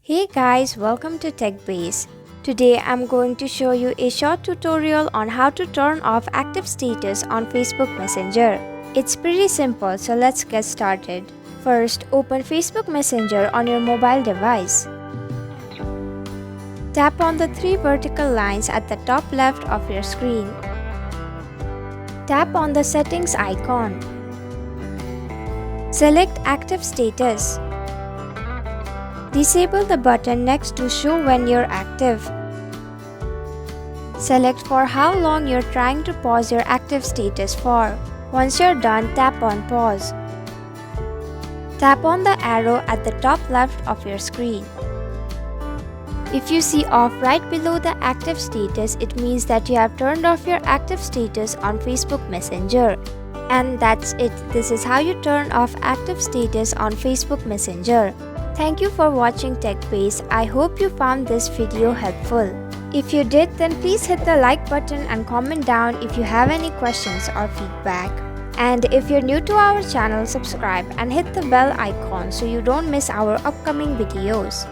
Hey guys, welcome to TechBase. Today I'm going to show you a short tutorial on how to turn off active status on Facebook Messenger. It's pretty simple, so let's get started. First, open Facebook Messenger on your mobile device. Tap on the three vertical lines at the top left of your screen. Tap on the settings icon. Select active status. Disable the button next to show when you're active. Select for how long you're trying to pause your active status for. Once you're done, tap on pause. Tap on the arrow at the top left of your screen. If you see off right below the active status, it means that you have turned off your active status on Facebook Messenger. And that's it. This is how you turn off active status on Facebook Messenger. Thank you for watching TechBase. I hope you found this video helpful. If you did, then please hit the like button and comment down if you have any questions or feedback. And if you're new to our channel, subscribe and hit the bell icon so you don't miss our upcoming videos.